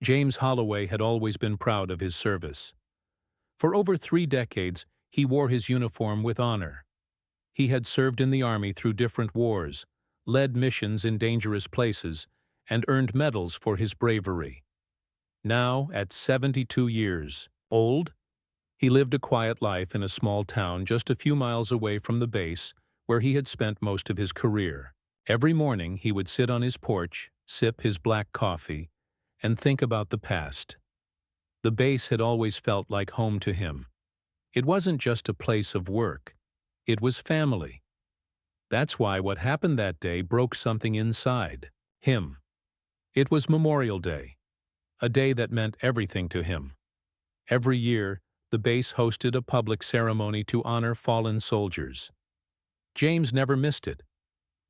James Holloway had always been proud of his service. For over 3 decades, he wore his uniform with honor. He had served in the Army through different wars, led missions in dangerous places, and earned medals for his bravery. Now, at 72 years old, he lived a quiet life in a small town just a few miles away from the base where he had spent most of his career. Every morning he would sit on his porch, sip his black coffee, and think about the past. The base had always felt like home to him. It wasn't just a place of work. It was family. That's why what happened that day broke something inside him. It was Memorial Day, a day that meant everything to him. Every year, the base hosted a public ceremony to honor fallen soldiers. James never missed it.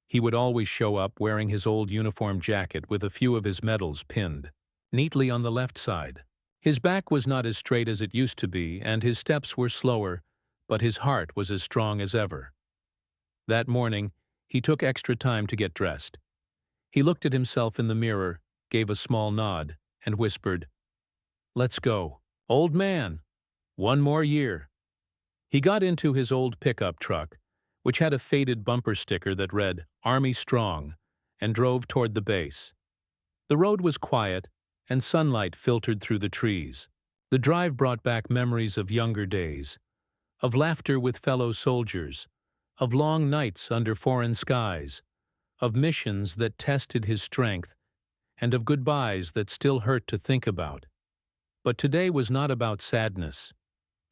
He would always show up wearing his old uniform jacket with a few of his medals pinned neatly on the left side. His back was not as straight as it used to be, and his steps were slower, but his heart was as strong as ever. That morning, he took extra time to get dressed. He looked at himself in the mirror, gave a small nod, and whispered, "Let's go, old man. One more year." He got into his old pickup truck, which had a faded bumper sticker that read, "Army Strong," and drove toward the base. The road was quiet, and sunlight filtered through the trees. The drive brought back memories of younger days, of laughter with fellow soldiers, of long nights under foreign skies, of missions that tested his strength, and of goodbyes that still hurt to think about. But today was not about sadness.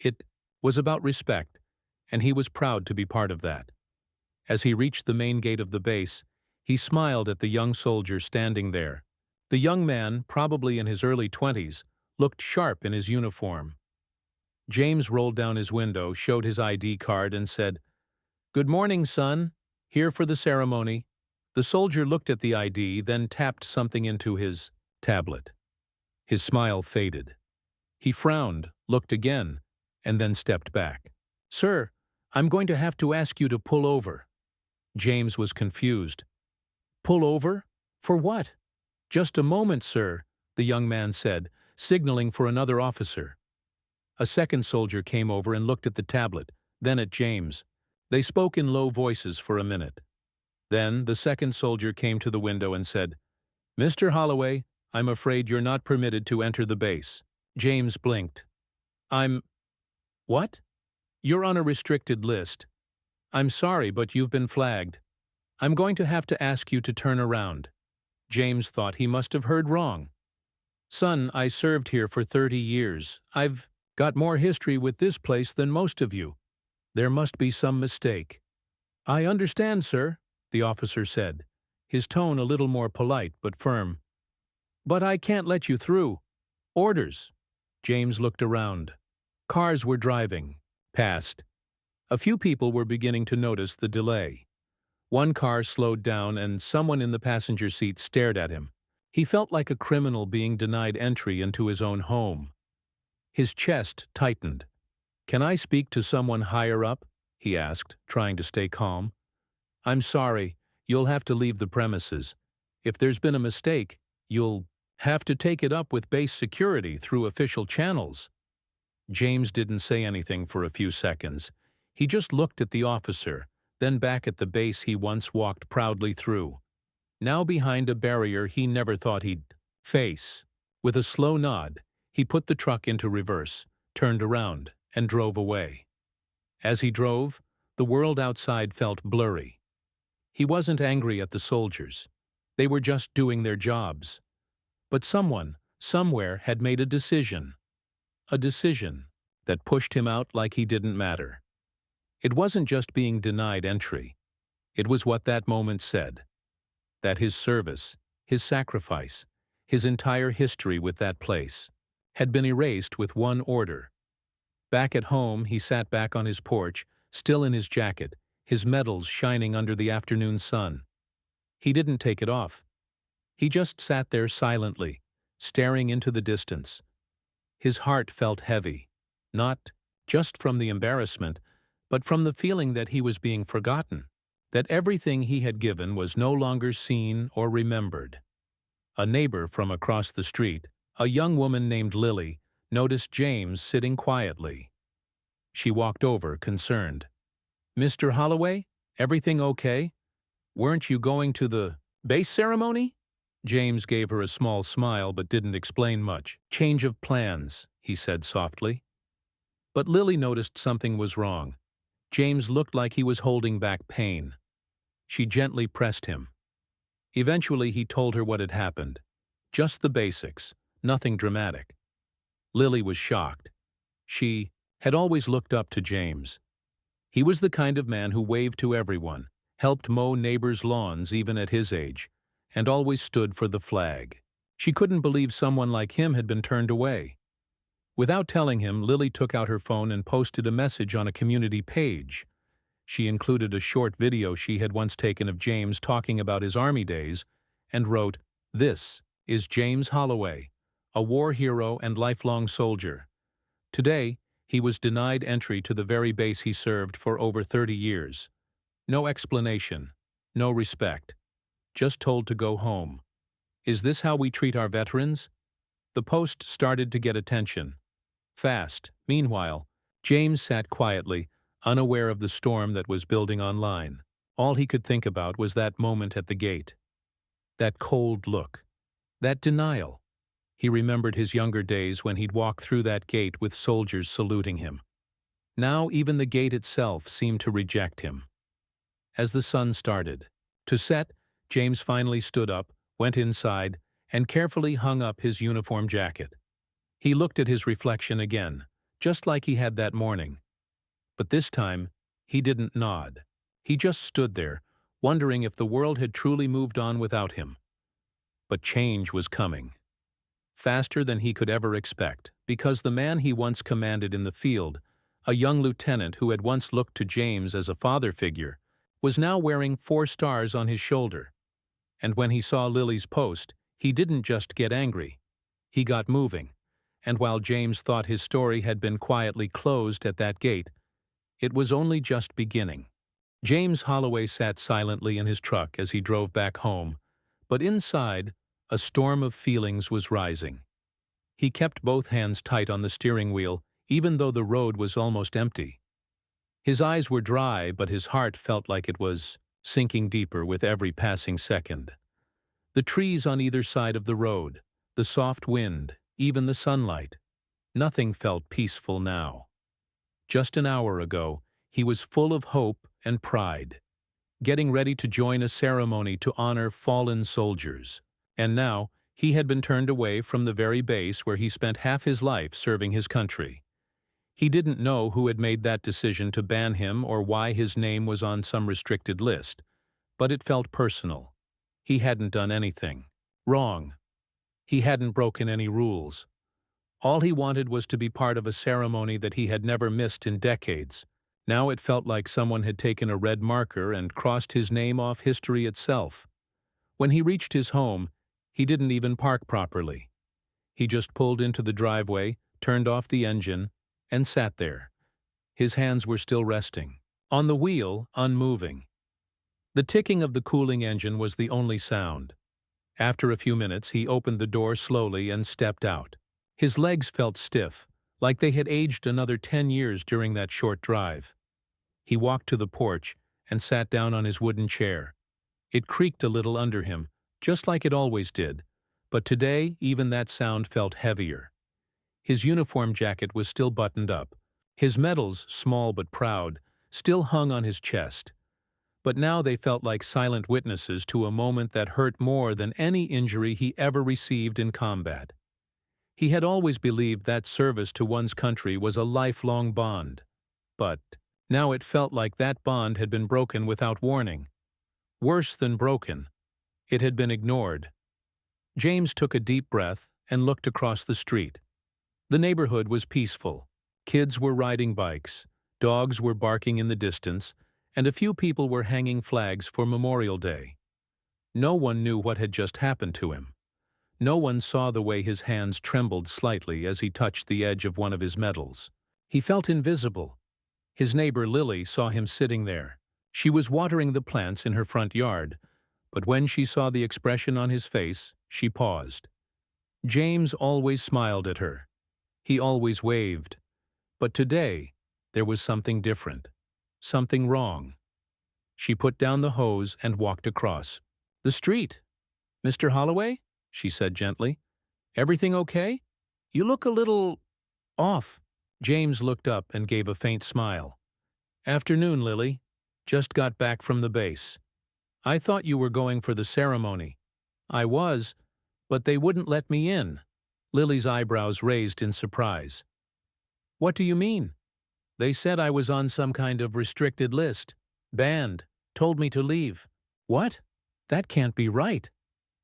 It was about respect, and he was proud to be part of that. As he reached the main gate of the base, he smiled at the young soldier standing there. The young man, probably in his early 20s, looked sharp in his uniform. James rolled down his window, showed his ID card, and said, "Good morning, son. Here for the ceremony." The soldier looked at the ID, then tapped something into his tablet. His smile faded. He frowned, looked again, and then stepped back. "Sir, I'm going to have to ask you to pull over." James was confused. "Pull over? For what?" "Just a moment, sir," the young man said, signaling for another officer. A second soldier came over and looked at the tablet, then at James. They spoke in low voices for a minute. Then the second soldier came to the window and said, "Mr. Holloway, I'm afraid you're not permitted to enter the base." James blinked. What? "You're on a restricted list. I'm sorry, but you've been flagged. I'm going to have to ask you to turn around." James thought he must have heard wrong. "Son, I served here for 30 years. I've got more history with this place than most of you. There must be some mistake." "I understand, sir," the officer said, his tone a little more polite but firm. "But I can't let you through. Orders." James looked around. Cars were driving past. A few people were beginning to notice the delay. One car slowed down and someone in the passenger seat stared at him. He felt like a criminal being denied entry into his own home. His chest tightened. "Can I speak to someone higher up?" he asked, trying to stay calm. "I'm sorry, you'll have to leave the premises. If there's been a mistake, you'll have to take it up with base security through official channels." James didn't say anything for a few seconds. He just looked at the officer, then back at the base he once walked proudly through, now behind a barrier he never thought he'd face. With a slow nod, he put the truck into reverse, turned around, and drove away. As he drove, the world outside felt blurry. He wasn't angry at the soldiers. They were just doing their jobs. But someone, somewhere, had made a decision. A decision that pushed him out like he didn't matter. It wasn't just being denied entry. It was what that moment said. That his service, his sacrifice, his entire history with that place had been erased with one order. Back at home, he sat back on his porch, still in his jacket, his medals shining under the afternoon sun. He didn't take it off. He just sat there silently, staring into the distance. His heart felt heavy, not just from the embarrassment, but from the feeling that he was being forgotten, that everything he had given was no longer seen or remembered. A neighbor from across the street, A young woman named Lily noticed James sitting quietly. She walked over, concerned. "Mr. Holloway, everything okay? Weren't you going to the base ceremony?" James gave her a small smile but didn't explain much. "Change of plans," he said softly. But Lily noticed something was wrong. James looked like he was holding back pain. She gently pressed him. Eventually he told her what had happened. Just the basics, nothing dramatic. Lily was shocked. She had always looked up to James. He was the kind of man who waved to everyone, helped mow neighbors' lawns even at his age, and always stood for the flag. She couldn't believe someone like him had been turned away. Without telling him, Lily took out her phone and posted a message on a community page. She included a short video she had once taken of James talking about his army days and wrote, "This is James Holloway, a war hero and lifelong soldier. Today, he was denied entry to the very base he served for over 30 years. No explanation, no respect, just told to go home. Is this how we treat our veterans?" The post started to get attention. Fast. Meanwhile, James sat quietly, unaware of the storm that was building online. All he could think about was that moment at the gate. That cold look. That denial. He remembered his younger days when he'd walk through that gate with soldiers saluting him. Now even the gate itself seemed to reject him. As the sun started to set, James finally stood up, went inside, and carefully hung up his uniform jacket. He looked at his reflection again, just like he had that morning. But this time, he didn't nod. He just stood there, wondering if the world had truly moved on without him. But change was coming. Faster than he could ever expect, because the man he once commanded in the field, a young lieutenant who had once looked to James as a father figure, was now wearing 4 stars on his shoulder. And when he saw Lily's post, he didn't just get angry. He got moving. And while James thought his story had been quietly closed at that gate, it was only just beginning. James Holloway sat silently in his truck as he drove back home, but inside, a storm of feelings was rising. He kept both hands tight on the steering wheel, even though the road was almost empty. His eyes were dry, but his heart felt like it was sinking deeper with every passing second. The trees on either side of the road, the soft wind, even the sunlight. Nothing felt peaceful now. Just an hour ago, he was full of hope and pride, getting ready to join a ceremony to honor fallen soldiers. And now, he had been turned away from the very base where he spent half his life serving his country. He didn't know who had made that decision to ban him or why his name was on some restricted list, but it felt personal. He hadn't done anything wrong. He hadn't broken any rules. All he wanted was to be part of a ceremony that he had never missed in decades. Now it felt like someone had taken a red marker and crossed his name off history itself. When he reached his home, he didn't even park properly. He just pulled into the driveway, turned off the engine, and sat there. His hands were still resting. On the wheel, unmoving. The ticking of the cooling engine was the only sound. After a few minutes, he opened the door slowly and stepped out. His legs felt stiff, like they had aged another 10 years during that short drive. He walked to the porch and sat down on his wooden chair. It creaked a little under him, just like it always did, but today even that sound felt heavier. His uniform jacket was still buttoned up. His medals, small but proud, still hung on his chest. But now they felt like silent witnesses to a moment that hurt more than any injury he ever received in combat. He had always believed that service to one's country was a lifelong bond. But now it felt like that bond had been broken without warning. Worse than broken, it had been ignored. James took a deep breath and looked across the street. The neighborhood was peaceful. Kids were riding bikes, dogs were barking in the distance, and a few people were hanging flags for Memorial Day. No one knew what had just happened to him. No one saw the way his hands trembled slightly as he touched the edge of one of his medals. He felt invisible. His neighbor Lily saw him sitting there. She was watering the plants in her front yard, but when she saw the expression on his face, she paused. James always smiled at her. He always waved. But today, there was something different. Something wrong. She put down the hose and walked across the street. "Mr. Holloway?" she said gently. "Everything okay? You look a little off." James looked up and gave a faint smile. "Afternoon, Lily. Just got back from the base. I thought you were going for the ceremony." "I was, but they wouldn't let me in." Lily's eyebrows raised in surprise. "What do you mean?" "They said I was on some kind of restricted list. Banned. Told me to leave." "What? That can't be right."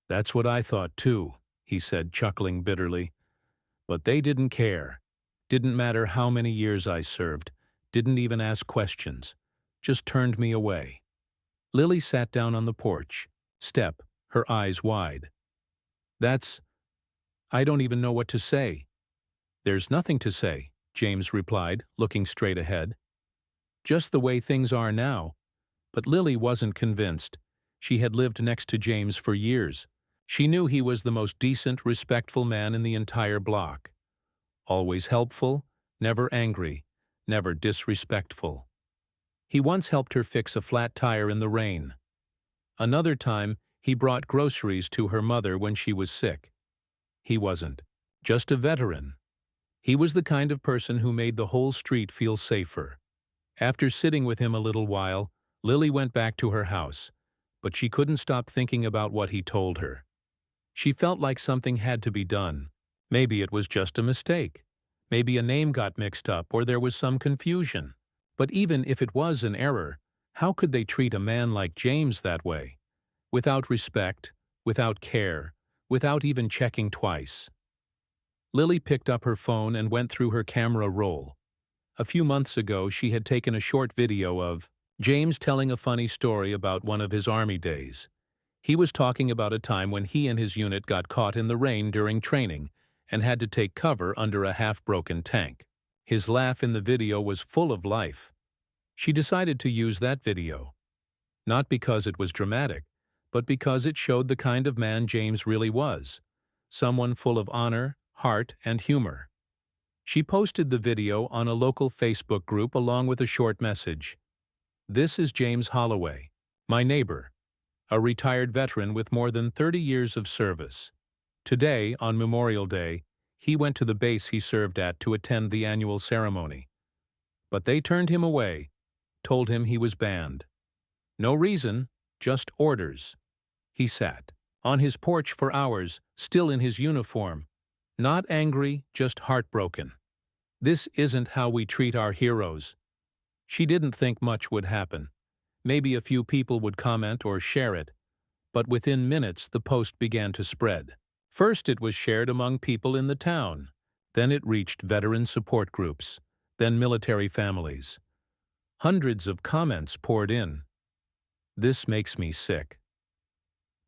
"That's what I thought too," he said, chuckling bitterly. "But they didn't care. Didn't matter how many years I served. Didn't even ask questions. Just turned me away." Lily sat down on the porch, her eyes wide. I don't even know what to say." "There's nothing to say," James replied, looking straight ahead. "Just the way things are now." But Lily wasn't convinced. She had lived next to James for years. She knew he was the most decent, respectful man in the entire block. Always helpful, never angry, never disrespectful. He once helped her fix a flat tire in the rain. Another time, he brought groceries to her mother when she was sick. He wasn't just a veteran. He was the kind of person who made the whole street feel safer. After sitting with him a little while, Lily went back to her house, but she couldn't stop thinking about what he told her. She felt like something had to be done. Maybe it was just a mistake. Maybe a name got mixed up or there was some confusion. But even if it was an error, how could they treat a man like James that way? Without respect, without care, without even checking twice. Lily picked up her phone and went through her camera roll. A few months ago, she had taken a short video of James telling a funny story about one of his Army days. He was talking about a time when he and his unit got caught in the rain during training and had to take cover under a half-broken tank. His laugh in the video was full of life. She decided to use that video. Not because it was dramatic, but because it showed the kind of man James really was. Someone full of honor, heart, and humor. She posted the video on a local Facebook group along with a short message. "This is James Holloway, my neighbor, a retired veteran with more than 30 years of service. Today, on Memorial Day, he went to the base he served at to attend the annual ceremony. But they turned him away, told him he was banned. No reason, just orders. He sat on his porch for hours, still in his uniform. Not angry, just heartbroken. This isn't how we treat our heroes." She didn't think much would happen. Maybe a few people would comment or share it. But within minutes, the post began to spread. First, it was shared among people in the town. Then it reached veteran support groups. Then military families. Hundreds of comments poured in. "This makes me sick.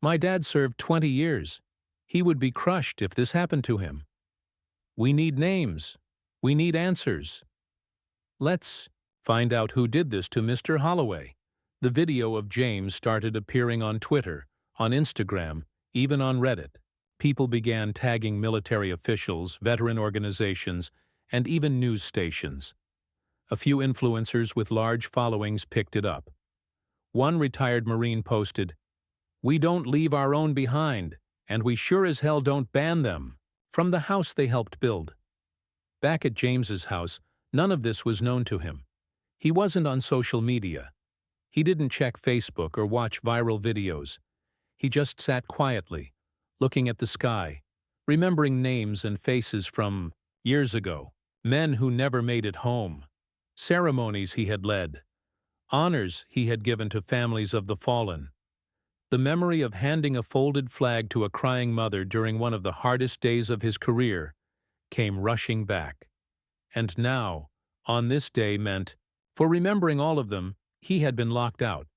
My dad served 20 years. He would be crushed if this happened to him. We need names. We need answers. Let's find out who did this to Mr. Holloway." The video of James started appearing on Twitter, on Instagram, even on Reddit. People began tagging military officials, veteran organizations, and even news stations. A few influencers with large followings picked it up. One retired Marine posted, "We don't leave our own behind, and we sure as hell don't ban them," from the house they helped build. Back at James's house, none of this was known to him. He wasn't on social media. He didn't check Facebook or watch viral videos. He just sat quietly, looking at the sky, remembering names and faces from years ago, men who never made it home, ceremonies he had led, honors he had given to families of the fallen. The memory of handing a folded flag to a crying mother during one of the hardest days of his career came rushing back. And now, on this day meant, for remembering all of them, he had been locked out.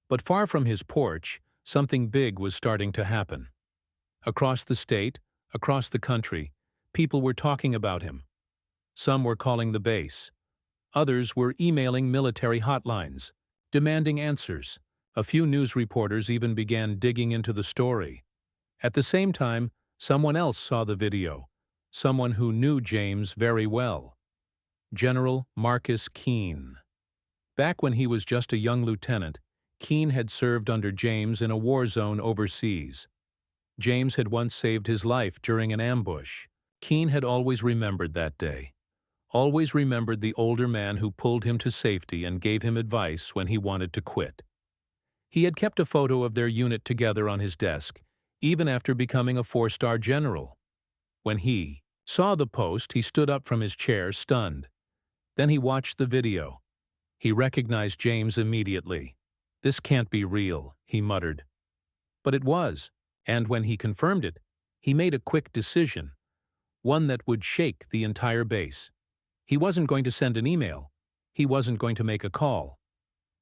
But far from his porch, something big was starting to happen. Across the state, across the country, people were talking about him. Some were calling the base. Others were emailing military hotlines, demanding answers. A few news reporters even began digging into the story. At the same time, Someone else saw the video. Someone who knew James very well. General Marcus Keene. Back when he was just a young lieutenant, Keene had served under James in a war zone overseas. James had once saved his life during an ambush. Keene had always remembered that day. Always remembered the older man who pulled him to safety and gave him advice when he wanted to quit. He had kept a photo of their unit together on his desk, even after becoming a four-star general. When he saw the post, he stood up from his chair, stunned. Then he watched the video. He recognized James immediately. "This can't be real," he muttered. But it was, and when he confirmed it, he made a quick decision, one that would shake the entire base. He wasn't going to send an email. He wasn't going to make a call.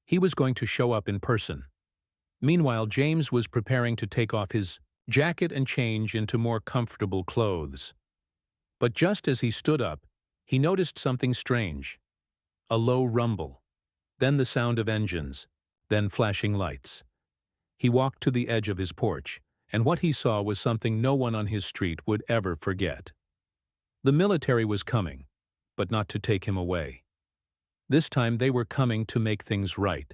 He was going to show up in person. Meanwhile, James was preparing to take off his jacket and change into more comfortable clothes. But just as he stood up, he noticed something strange. A low rumble, then the sound of engines, then flashing lights. He walked to the edge of his porch, and what he saw was something no one on his street would ever forget. The military was coming, but not to take him away. This time they were coming to make things right.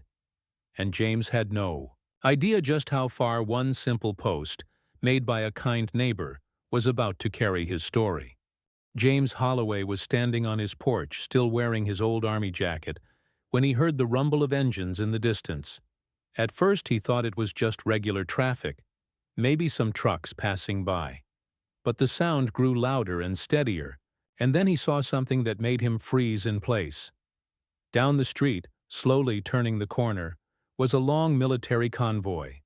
And James had no idea just how far one simple post, made by a kind neighbor, was about to carry his story. James Holloway was standing on his porch, still wearing his old army jacket, when he heard the rumble of engines in the distance. At first he thought it was just regular traffic, maybe some trucks passing by. But the sound grew louder and steadier, and then he saw something that made him freeze in place. Down the street, slowly turning the corner, was a long military convoy.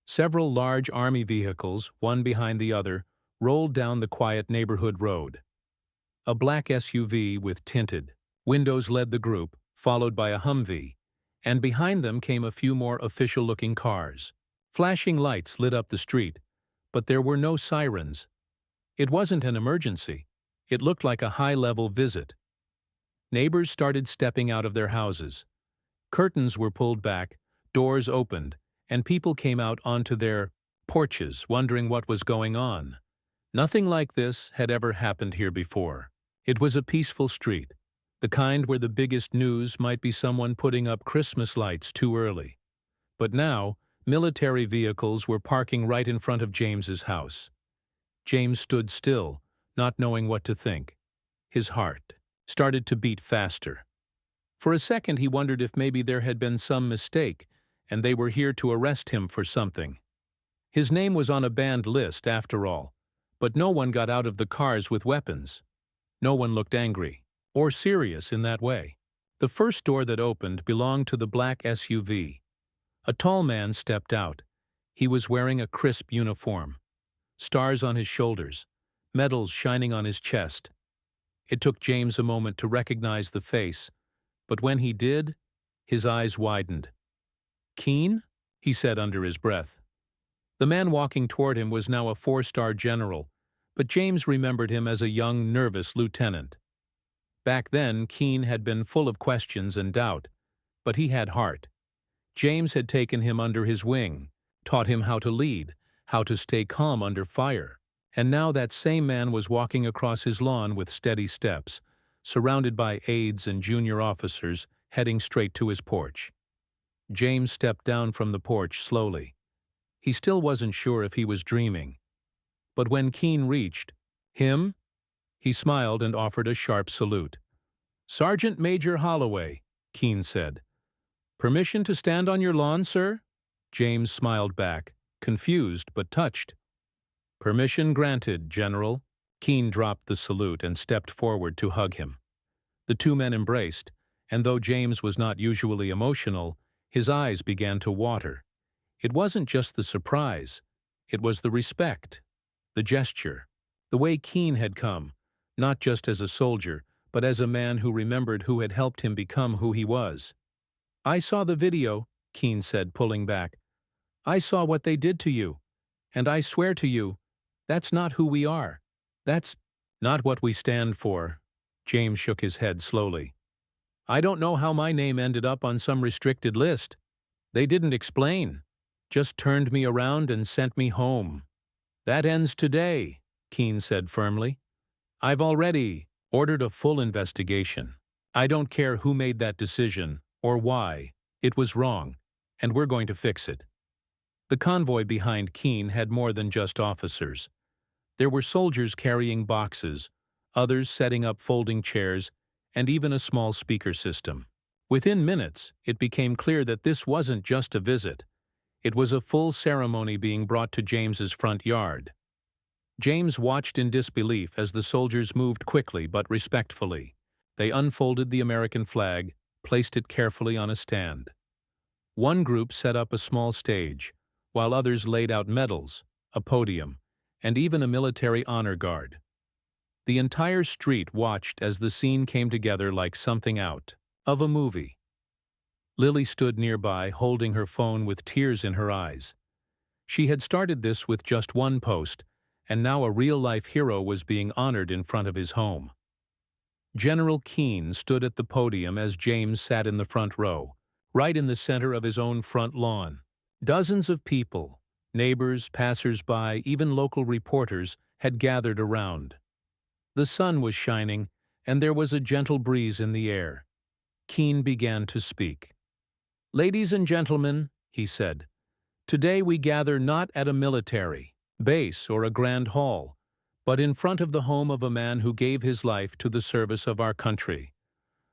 Several large army vehicles, one behind the other, rolled down the quiet neighborhood road. A black SUV with tinted windows led the group, followed by a Humvee, and behind them came a few more official-looking cars. Flashing lights lit up the street, but there were no sirens. It wasn't an emergency. It looked like a high-level visit. Neighbors started stepping out of their houses. Curtains were pulled back, doors opened, and people came out onto their porches, wondering what was going on. Nothing like this had ever happened here before. It was a peaceful street, the kind where the biggest news might be someone putting up Christmas lights too early. But now, military vehicles were parking right in front of James's house. James stood still, not knowing what to think. His heart started to beat faster. For a second he wondered if maybe there had been some mistake, and they were here to arrest him for something. His name was on a banned list, after all, but no one got out of the cars with weapons. No one looked angry or serious in that way. The first door that opened belonged to the black SUV. A tall man stepped out. He was wearing a crisp uniform, stars on his shoulders, medals shining on his chest. It took James a moment to recognize the face, but when he did, his eyes widened. "Keene?" he said under his breath. The man walking toward him was now a four-star general, but James remembered him as a young, nervous lieutenant. Back then, Keene had been full of questions and doubt, but he had heart. James had taken him under his wing, taught him how to lead, how to stay calm under fire, and now that same man was walking across his lawn with steady steps, surrounded by aides and junior officers, heading straight to his porch. James stepped down from the porch slowly. He still wasn't sure if he was dreaming. But when Keene reached him, he smiled and offered a sharp salute. "Sergeant Major Holloway," Keene said. "Permission to stand on your lawn, sir?" James smiled back, confused but touched. "Permission granted, General." Keene dropped the salute and stepped forward to hug him. The two men embraced, and though James was not usually emotional, his eyes began to water. It wasn't just the surprise, it was the respect, the gesture, the way Keene had come, not just as a soldier, but as a man who remembered who had helped him become who he was. "I saw the video," Keene said, pulling back. "I saw what they did to you, and I swear to you, that's not who we are. That's not what we stand for." James shook his head slowly. "I don't know how my name ended up on some restricted list. They didn't explain, just turned me around and sent me home." "That ends today," Keene said firmly. "I've already ordered a full investigation. I don't care who made that decision or why. It was wrong, and we're going to fix it." The convoy behind Keene had more than just officers. There were soldiers carrying boxes, others setting up folding chairs, and even a small speaker system. Within minutes, it became clear that this wasn't just a visit. It was a full ceremony being brought to James's front yard. James watched in disbelief as the soldiers moved quickly but respectfully. They unfolded the American flag, placed it carefully on a stand. One group set up a small stage, while others laid out medals, a podium, and even a military honor guard. The entire street watched as the scene came together like something out of a movie. Lily stood nearby, holding her phone with tears in her eyes. She had started this with just one post, and now a real-life hero was being honored in front of his home. General Keene stood at the podium as James sat in the front row, right in the center of his own front lawn. Dozens of people, neighbors, passers-by, even local reporters, had gathered around. The sun was shining, and there was a gentle breeze in the air. Keene began to speak. "Ladies and gentlemen," he said, "today we gather not at a military base or a grand hall, but in front of the home of a man who gave his life to the service of our country.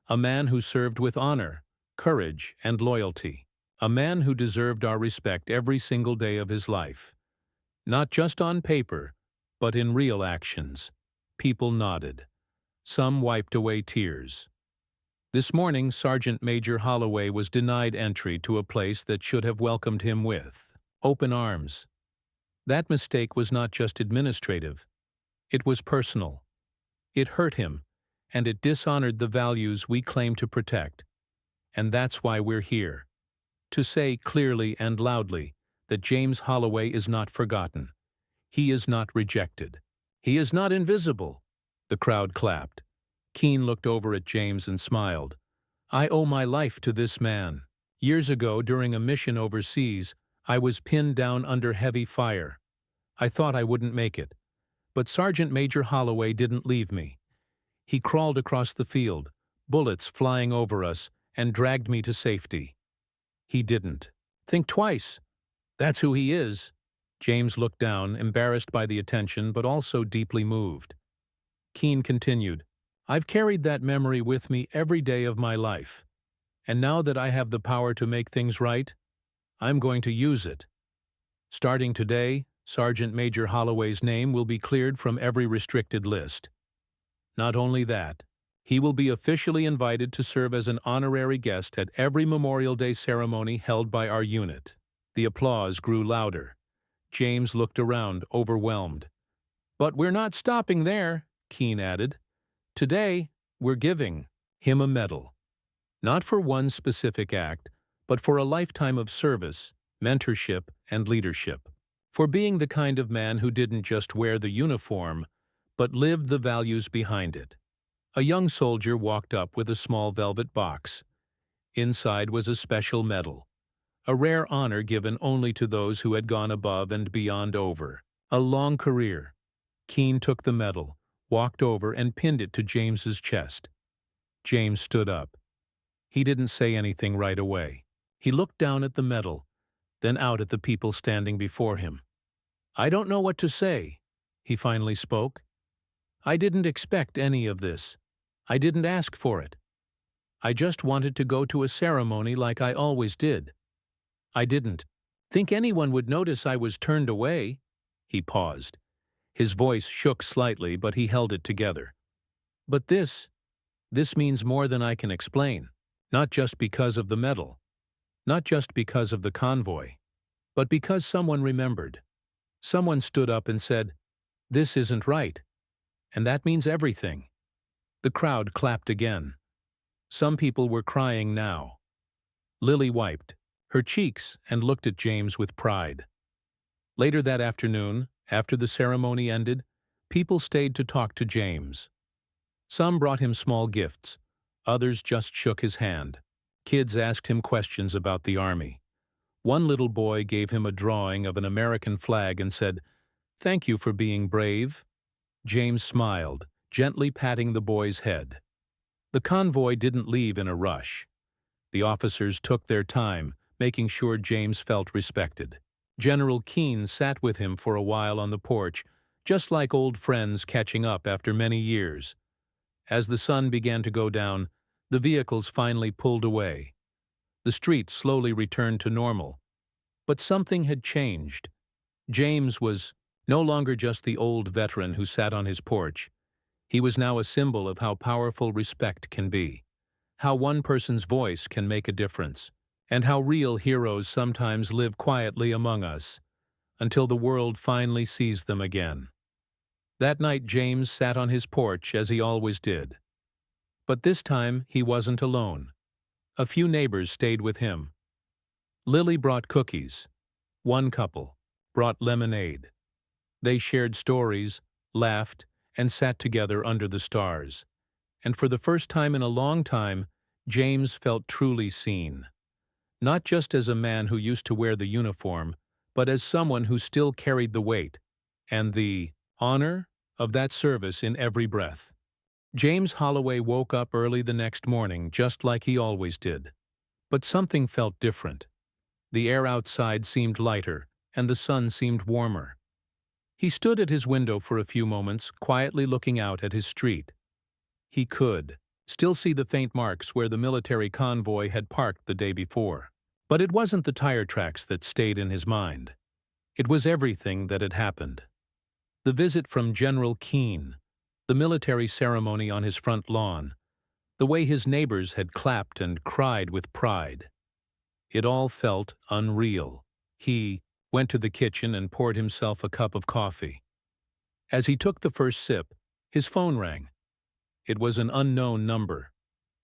A man who served with honor, courage, and loyalty. A man who deserved our respect every single day of his life. Not just on paper, but in real actions." People nodded. Some wiped away tears. This morning, Sergeant Major Holloway was denied entry to a place that should have welcomed him with open arms. That mistake was not just administrative. It was personal. It hurt him, and it dishonored the values we claim to protect. And that's why we're here. To say clearly and loudly that James Holloway is not forgotten. He is not rejected. He is not invisible. The crowd clapped. Keene looked over at James and smiled. "I owe my life to this man. Years ago, during a mission overseas, I was pinned down under heavy fire. I thought I wouldn't make it. But Sergeant Major Holloway didn't leave me. He crawled across the field, bullets flying over us, and dragged me to safety. He didn't think twice. That's who he is." James looked down, embarrassed by the attention but also deeply moved. Keene continued, "I've carried that memory with me every day of my life. And now that I have the power to make things right, I'm going to use it. Starting today, Sergeant Major Holloway's name will be cleared from every restricted list. Not only that, he will be officially invited to serve as an honorary guest at every Memorial Day ceremony held by our unit." The applause grew louder. James looked around, overwhelmed. "But we're not stopping there," Keene added. "Today, we're giving him a medal. Not for one specific act, but for a lifetime of service, mentorship, and leadership. For being the kind of man who didn't just wear the uniform, but lived the values behind it." A young soldier walked up with a small velvet box. Inside was a special medal, a rare honor given only to those who had gone above and beyond over a long career. Keene took the medal, walked over, and pinned it to James's chest. James stood up. He didn't say anything right away. He looked down at the medal, then out at the people standing before him. "I don't know what to say," he finally spoke. "I didn't expect any of this. I didn't ask for it. I just wanted to go to a ceremony like I always did. I didn't think anyone would notice I was turned away." He paused. His voice shook slightly, but he held it together. "But this means more than I can explain. Not just because of the medal. Not just because of the convoy. But because someone remembered. Someone stood up and said, 'This isn't right.' And that means everything." The crowd clapped again. Some people were crying now. Lily wiped her cheeks and looked at James with pride. Later that afternoon, after the ceremony ended, people stayed to talk to James. Some brought him small gifts. Others just shook his hand. Kids asked him questions about the Army. One little boy gave him a drawing of an American flag and said, "Thank you for being brave." James smiled, gently patting the boy's head. The convoy didn't leave in a rush. The officers took their time, making sure James felt respected. General Keane sat with him for a while on the porch, just like old friends catching up after many years. As the sun began to go down, the vehicles finally pulled away. The street slowly returned to normal. But something had changed. James was no longer just the old veteran who sat on his porch. He was now a symbol of how powerful respect can be, how one person's voice can make a difference, and how real heroes sometimes live quietly among us, until the world finally sees them again. That night James sat on his porch as he always did. But this time he wasn't alone. A few neighbors stayed with him. Lily brought cookies. One couple brought lemonade. They shared stories, laughed, and sat together under the stars. And for the first time in a long time, James felt truly seen. Not just as a man who used to wear the uniform, but as someone who still carried the weight and the honor of that service in every breath. James Holloway woke up early the next morning, just like he always did. But something felt different. The air outside seemed lighter, and the sun seemed warmer. He stood at his window for a few moments, quietly looking out at his street. He could still see the faint marks where the military convoy had parked the day before. But it wasn't the tire tracks that stayed in his mind. It was everything that had happened. The visit from General Keane, the military ceremony on his front lawn, the way his neighbors had clapped and cried with pride. It all felt unreal. He went to the kitchen and poured himself a cup of coffee. As he took the first sip, his phone rang. It was an unknown number.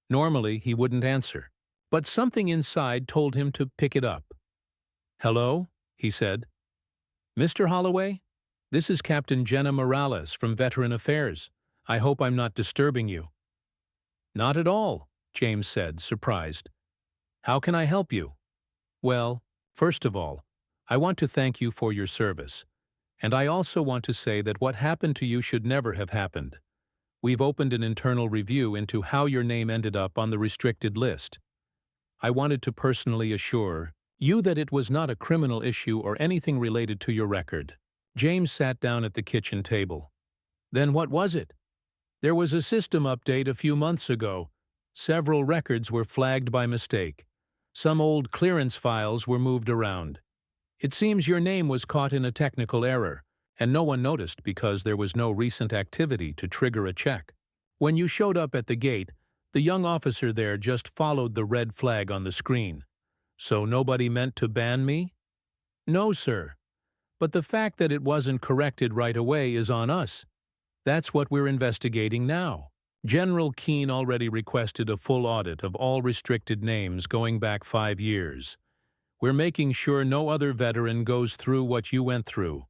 Normally, he wouldn't answer, but something inside told him to pick it up. "Hello?" he said. "Mr. Holloway? This is Captain Jenna Morales from Veteran Affairs. I hope I'm not disturbing you." "Not at all," James said, surprised. "How can I help you?" "Well, first of all, I want to thank you for your service. And I also want to say that what happened to you should never have happened. We've opened an internal review into how your name ended up on the restricted list. I wanted to personally assure you that it was not a criminal issue or anything related to your record." James sat down at the kitchen table. "Then what was it?" "There was a system update a few months ago. Several records were flagged by mistake. Some old clearance files were moved around. It seems your name was caught in a technical error, and no one noticed because there was no recent activity to trigger a check. When you showed up at the gate, the young officer there just followed the red flag on the screen. So nobody meant to ban me?" "No, sir. But the fact that it wasn't corrected right away is on us. That's what we're investigating now." General Keane already requested a full audit of all restricted names going back 5 years. "We're making sure no other veteran goes through what you went through."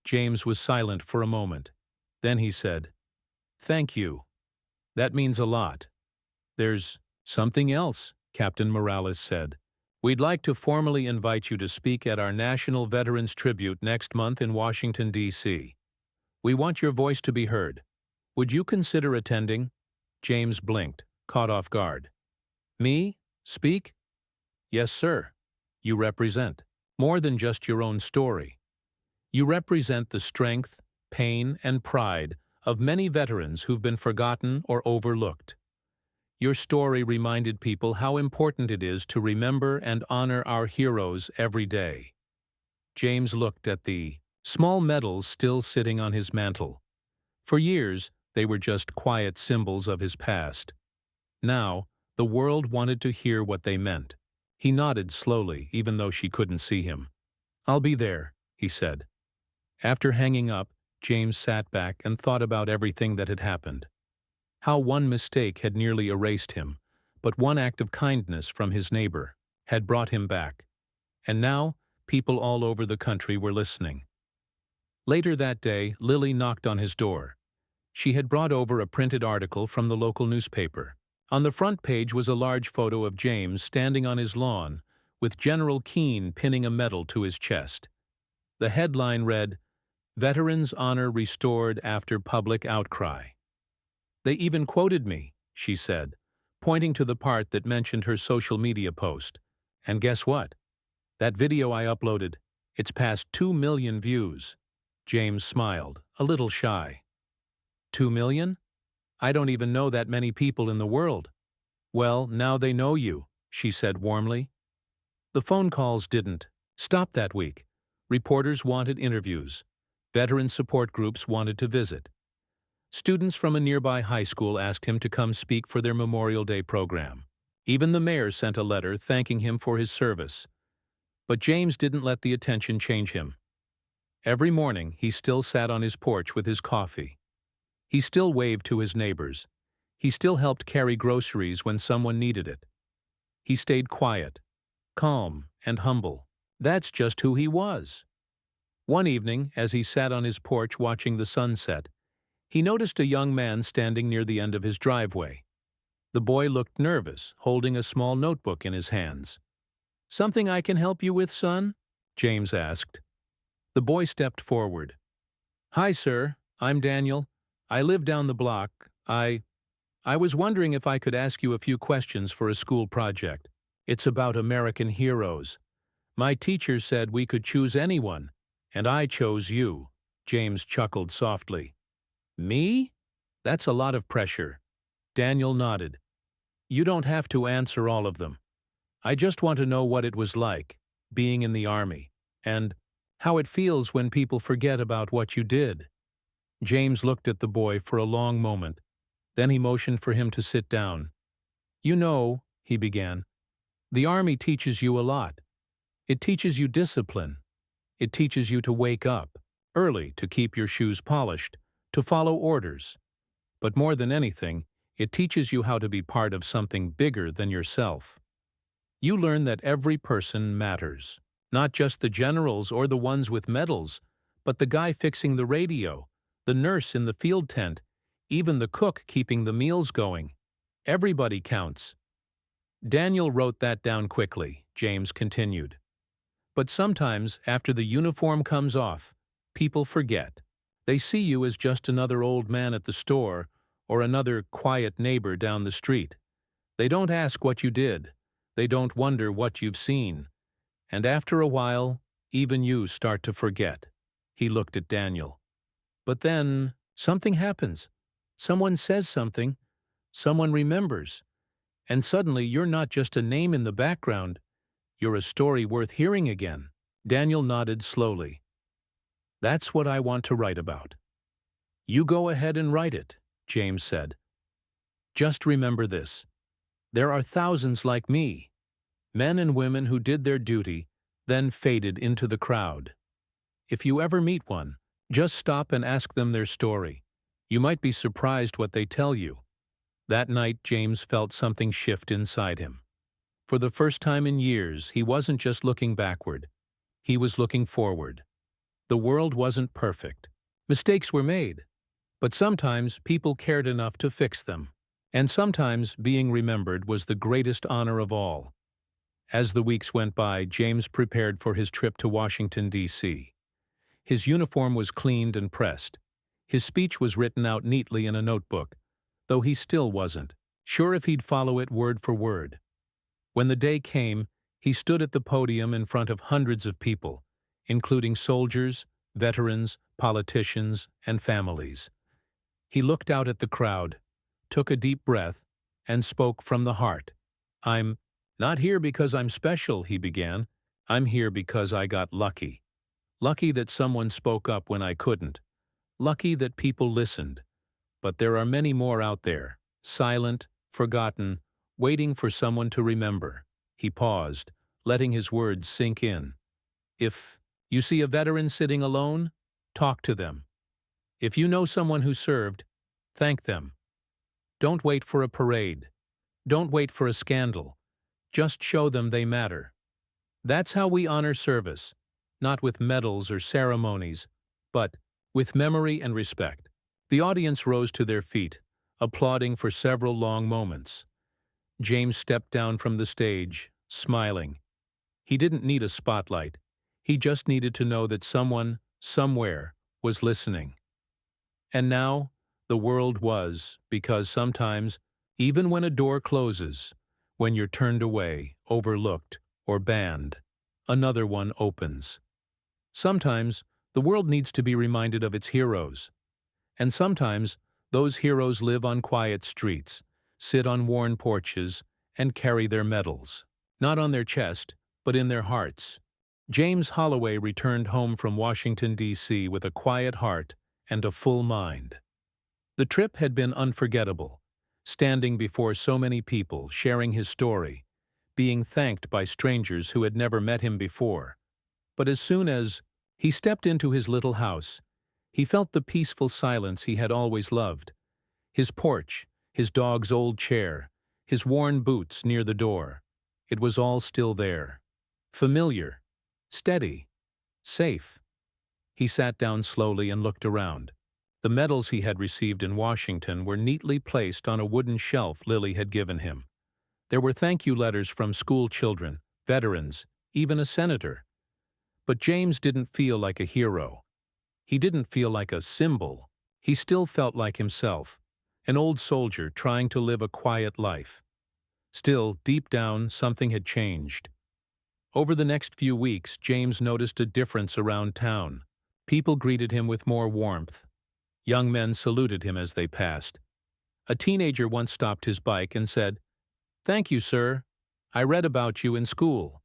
James was silent for a moment. Then he said, "Thank you. That means a lot." "There's something else," Captain Morales said. "We'd like to formally invite you to speak at our National Veterans Tribute next month in Washington, D.C. We want your voice to be heard. Would you consider attending?" James blinked, caught off guard. "Me? Speak?" "Yes, sir. You represent more than just your own story. You represent the strength, pain, and pride of many veterans who've been forgotten or overlooked. Your story reminded people how important it is to remember and honor our heroes every day." James looked at the small medals still sitting on his mantle. For years, they were just quiet symbols of his past. Now, the world wanted to hear what they meant. He nodded slowly, even though she couldn't see him. "I'll be there," he said. After hanging up, James sat back and thought about everything that had happened. How one mistake had nearly erased him, but one act of kindness from his neighbor had brought him back. And now, people all over the country were listening. Later that day, Lily knocked on his door. She had brought over a printed article from the local newspaper. On the front page was a large photo of James standing on his lawn, with General Keane pinning a medal to his chest. The headline read, Veterans' honor restored after public outcry. They even quoted me, she said, pointing to the part that mentioned her social media post. And guess what? That video I uploaded, it's past 2 million views. James smiled, a little shy. 2 million? I don't even know that many people in the world. Well, now they know you, she said warmly. The phone calls didn't stop that week. Reporters wanted interviews. Veteran support groups wanted to visit. Students from a nearby high school asked him to come speak for their Memorial Day program. Even the mayor sent a letter thanking him for his service. But James didn't let the attention change him. Every morning, he still sat on his porch with his coffee. He still waved to his neighbors. He still helped carry groceries when someone needed it. He stayed quiet, calm, and humble. That's just who he was. One evening, as he sat on his porch watching the sunset, he noticed a young man standing near the end of his driveway. The boy looked nervous, holding a small notebook in his hands. "Something I can help you with, son?" James asked. The boy stepped forward. "Hi, sir. I'm Daniel. I live down the block. I was wondering if I could ask you a few questions for a school project. It's about American heroes. My teacher said we could choose anyone, and I chose you." James chuckled softly. "Me? That's a lot of pressure." Daniel nodded. "You don't have to answer all of them. I just want to know what it was like, being in the Army, and how it feels when people forget about what you did." James looked at the boy for a long moment. Then he motioned for him to sit down. "You know," he began, "the Army teaches you a lot. It teaches you discipline. It teaches you to wake up early, to keep your shoes polished, to follow orders. But more than anything, it teaches you how to be part of something bigger than yourself. You learn that every person matters, not just the generals or the ones with medals, but the guy fixing the radio, the nurse in the field tent, even the cook keeping the meals going. Everybody counts." Daniel wrote that down quickly, James continued. "But sometimes, after the uniform comes off, people forget. They see you as just another old man at the store or another quiet neighbor down the street. They don't ask what you did. They don't wonder what you've seen. And after a while, even you start to forget." He looked at Daniel. "But then, something happens. Someone says something. Someone remembers. And suddenly you're not just a name in the background. You're a story worth hearing again." Daniel nodded slowly. "That's what I want to write about." "You go ahead and write it," James said. "Just remember this. There are thousands like me, men and women who did their duty, then faded into the crowd. If you ever meet one, just stop and ask them their story. You might be surprised what they tell you." That night, James felt something shift inside him. For the first time in years, he wasn't just looking backward. He was looking forward. The world wasn't perfect. Mistakes were made. But sometimes people cared enough to fix them. And sometimes being remembered was the greatest honor of all. As the weeks went by, James prepared for his trip to Washington, D.C. His uniform was cleaned and pressed. His speech was written out neatly in a notebook, though he still wasn't sure if he'd follow it word for word. When the day came, he stood at the podium in front of hundreds of people, including soldiers, veterans, politicians, and families. He looked out at the crowd, took a deep breath, and spoke from the heart. "I'm not here because I'm special," he began. "I'm here because I got lucky. Lucky that someone spoke up when I couldn't. Lucky that people listened. But there are many more out there, silent, forgotten, waiting for someone to remember." He paused, letting his words sink in. "If you see a veteran sitting alone, talk to them. If you know someone who served, thank them. Don't wait for a parade. Don't wait for a scandal. Just show them they matter. That's how we honor service, not with medals or ceremonies, but with memory and respect." The audience rose to their feet, applauding for several long moments. James stepped down from the stage, smiling. He didn't need a spotlight. He just needed to know that someone, somewhere, was listening. And now, the world was, because sometimes, even when a door closes, when you're turned away, overlooked, or banned, another one opens. Sometimes, the world needs to be reminded of its heroes. And sometimes, those heroes live on quiet streets, sit on worn porches, and carry their medals. Not on their chest, but in their hearts. James Holloway returned home from Washington, D.C. with a quiet heart and a full mind. The trip had been unforgettable, standing before so many people, sharing his story, being thanked by strangers who had never met him before. But as soon as he stepped into his little house, he felt the peaceful silence he had always loved. His porch, his dog's old chair, his worn boots near the door. It was all still there. Familiar, steady, safe. He sat down slowly and looked around. The medals he had received in Washington were neatly placed on a wooden shelf Lily had given him. There were thank you letters from school children, veterans, even a senator. But James didn't feel like a hero. He didn't feel like a symbol. He still felt like himself, an old soldier trying to live a quiet life. Still, deep down, something had changed. Over the next few weeks, James noticed a difference around town. People greeted him with more warmth. Young men saluted him as they passed. A teenager once stopped his bike and said, "Thank you, sir. I read about you in school."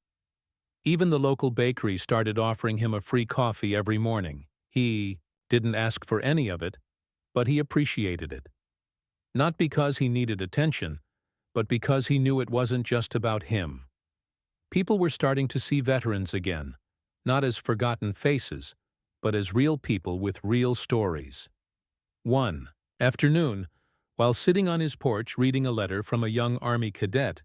Even the local bakery started offering him a free coffee every morning. He didn't ask for any of it, but he appreciated it. Not because he needed attention, but because he knew it wasn't just about him. People were starting to see veterans again, not as forgotten faces, but as real people with real stories. One afternoon, while sitting on his porch reading a letter from a young Army cadet,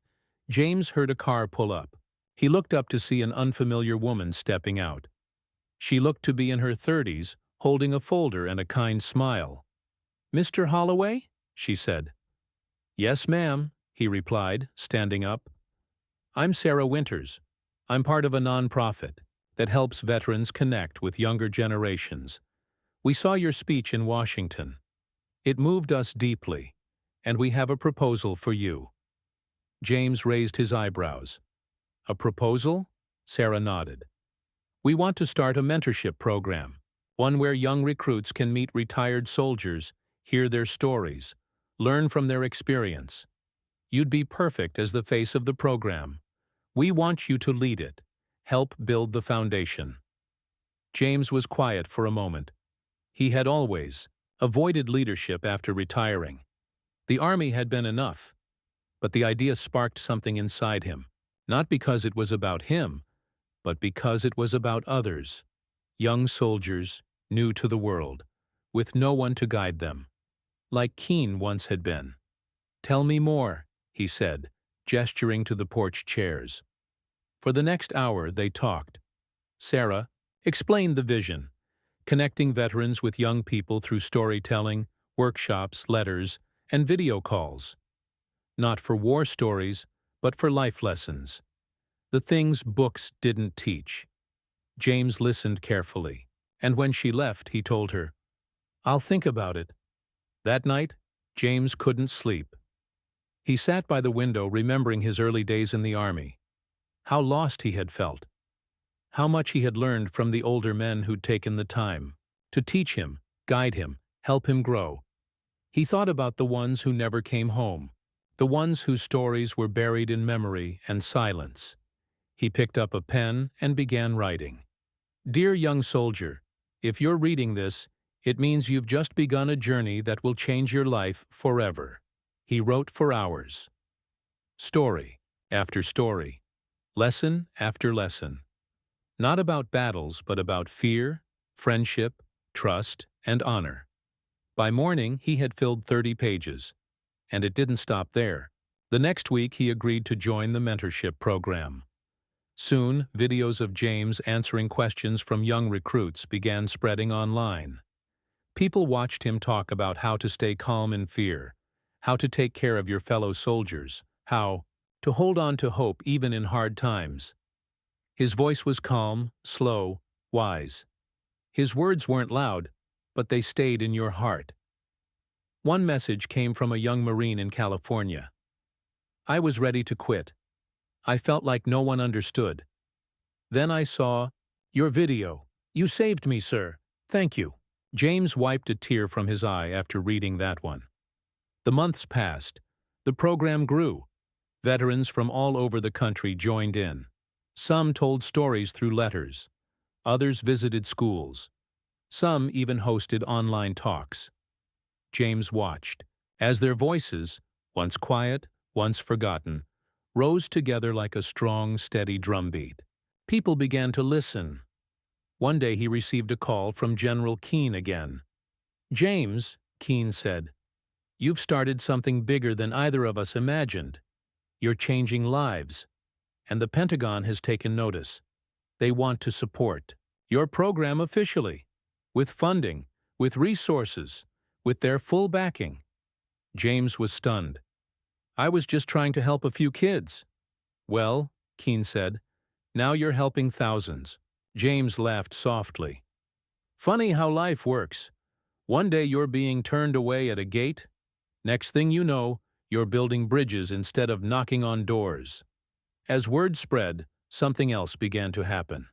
James heard a car pull up. He looked up to see an unfamiliar woman stepping out. She looked to be in her 30s, holding a folder and a kind smile. "Mr. Holloway?" she said. "Yes, ma'am," he replied, standing up. "I'm Sarah Winters. I'm part of a nonprofit that helps veterans connect with younger generations. We saw your speech in Washington. It moved us deeply, and we have a proposal for you." James raised his eyebrows. "A proposal?" Sarah nodded. "We want to start a mentorship program, one where young recruits can meet retired soldiers, hear their stories, learn from their experience. You'd be perfect as the face of the program. We want you to lead it, help build the foundation." James was quiet for a moment. He had always avoided leadership after retiring. The Army had been enough, but the idea sparked something inside him, not because it was about him, but because it was about others, young soldiers, new to the world, with no one to guide them, like Keene once had been. "Tell me more," he said, gesturing to the porch chairs. For the next hour they talked. Sarah explained the vision, connecting veterans with young people through storytelling, workshops, letters, and video calls. Not for war stories, but for life lessons. The things books didn't teach. James listened carefully, and when she left, he told her, "I'll think about it." That night, James couldn't sleep. He sat by the window remembering his early days in the Army. How lost he had felt. How much he had learned from the older men who'd taken the time to teach him, guide him, help him grow. He thought about the ones who never came home, the ones whose stories were buried in memory and silence. He picked up a pen and began writing. "Dear young soldier, if you're reading this, it means you've just begun a journey that will change your life forever." He wrote for hours. Story after story, lesson after lesson. Not about battles, but about fear, friendship, trust, and honor. By morning, he had filled 30 pages. And it didn't stop there. The next week, he agreed to join the mentorship program. Soon, videos of James answering questions from young recruits began spreading online. People watched him talk about how to stay calm in fear, how to take care of your fellow soldiers, how to hold on to hope even in hard times. His voice was calm, slow, wise. His words weren't loud, but they stayed in your heart. One message came from a young Marine in California. I was ready to quit. I felt like no one understood. Then I saw your video. You saved me, sir. Thank you. James wiped a tear from his eye after reading that one. The months passed. The program grew. Veterans from all over the country joined in. Some told stories through letters. Others visited schools. Some even hosted online talks. James watched as their voices, once quiet, once forgotten, rose together like a strong, steady drumbeat. People began to listen. One day he received a call from General Keane again. "James," Keane said, "you've started something bigger than either of us imagined. You're changing lives, and the Pentagon has taken notice. They want to support your program officially, with funding, with resources, with their full backing." James was stunned. "I was just trying to help a few kids." "Well," Keane said, "now you're helping thousands." James laughed softly. "Funny how life works. One day you're being turned away at a gate. Next thing you know, you're building bridges instead of knocking on doors." As word spread, something else began to happen.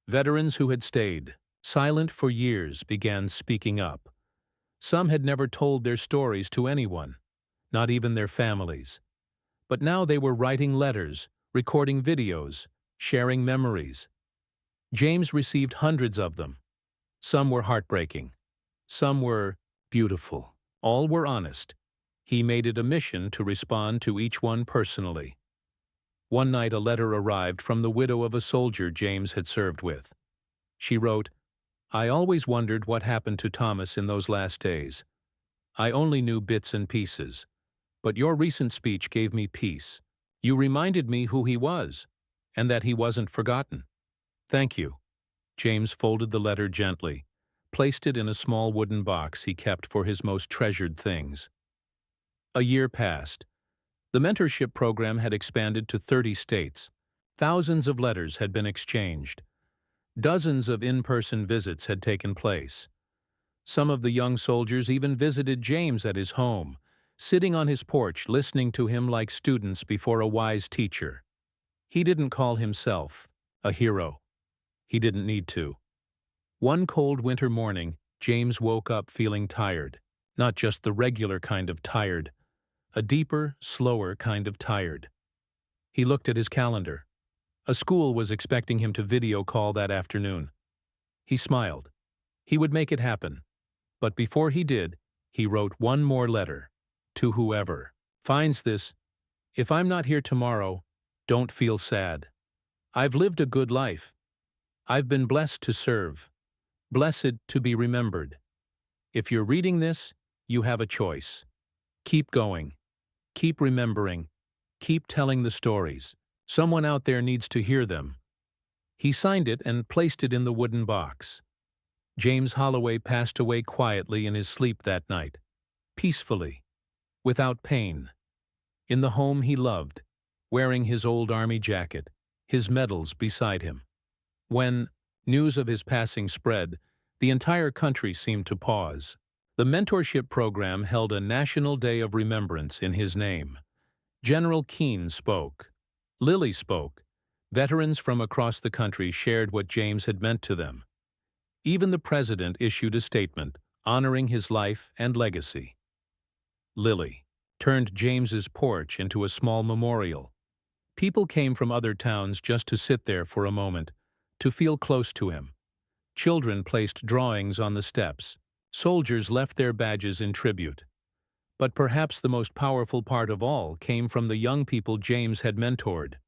Veterans who had stayed silent for years began speaking up. Some had never told their stories to anyone, not even their families. But now they were writing letters, recording videos, sharing memories. James received hundreds of them. Some were heartbreaking. Some were beautiful. All were honest. He made it a mission to respond to each one personally. One night a letter arrived from the widow of a soldier James had served with. She wrote, "I always wondered what happened to Thomas in those last days. I only knew bits and pieces. But your recent speech gave me peace. You reminded me who he was, and that he wasn't forgotten. Thank you." James folded the letter gently, placed it in a small wooden box he kept for his most treasured things. A year passed. The mentorship program had expanded to 30 states. Thousands of letters had been exchanged. Dozens of in-person visits had taken place. Some of the young soldiers even visited James at his home, sitting on his porch listening to him like students before a wise teacher. He didn't call himself a hero. He didn't need to. One cold winter morning, James woke up feeling tired. Not just the regular kind of tired, a deeper, slower kind of tired. He looked at his calendar. A school was expecting him to video call that afternoon. He smiled. He would make it happen. But before he did, he wrote one more letter. To whoever finds this, "If I'm not here tomorrow, don't feel sad. I've lived a good life. I've been blessed to serve, blessed to be remembered. If you're reading this, you have a choice. Keep going. Keep remembering. Keep telling the stories. Someone out there needs to hear them." He signed it and placed it in the wooden box. James Holloway passed away quietly in his sleep that night, peacefully, without pain, in the home he loved, wearing his old army jacket, his medals beside him. When news of his passing spread, the entire country seemed to pause. The mentorship program held a national day of remembrance in his name. General Keane spoke. Lily spoke. Veterans from across the country shared what James had meant to them. Even the president issued a statement honoring his life and legacy. Lily turned James's porch into a small memorial. People came from other towns just to sit there for a moment, to feel close to him. Children placed drawings on the steps. Soldiers left their badges in tribute. But perhaps the most powerful part of all came from the young people James had mentored.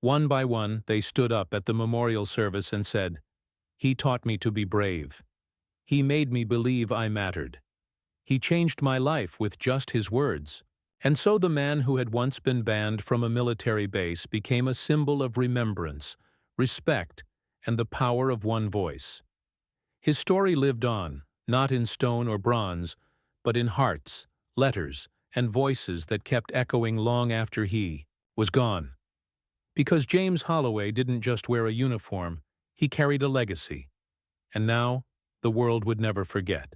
One by one, they stood up at the memorial service and said, "He taught me to be brave. He made me believe I mattered. He changed my life with just his words." And so the man who had once been banned from a military base became a symbol of remembrance, respect, and the power of one voice. His story lived on, not in stone or bronze, but in hearts, letters, and voices that kept echoing long after he was gone. Because James Holloway didn't just wear a uniform, he carried a legacy. And now, the world would never forget.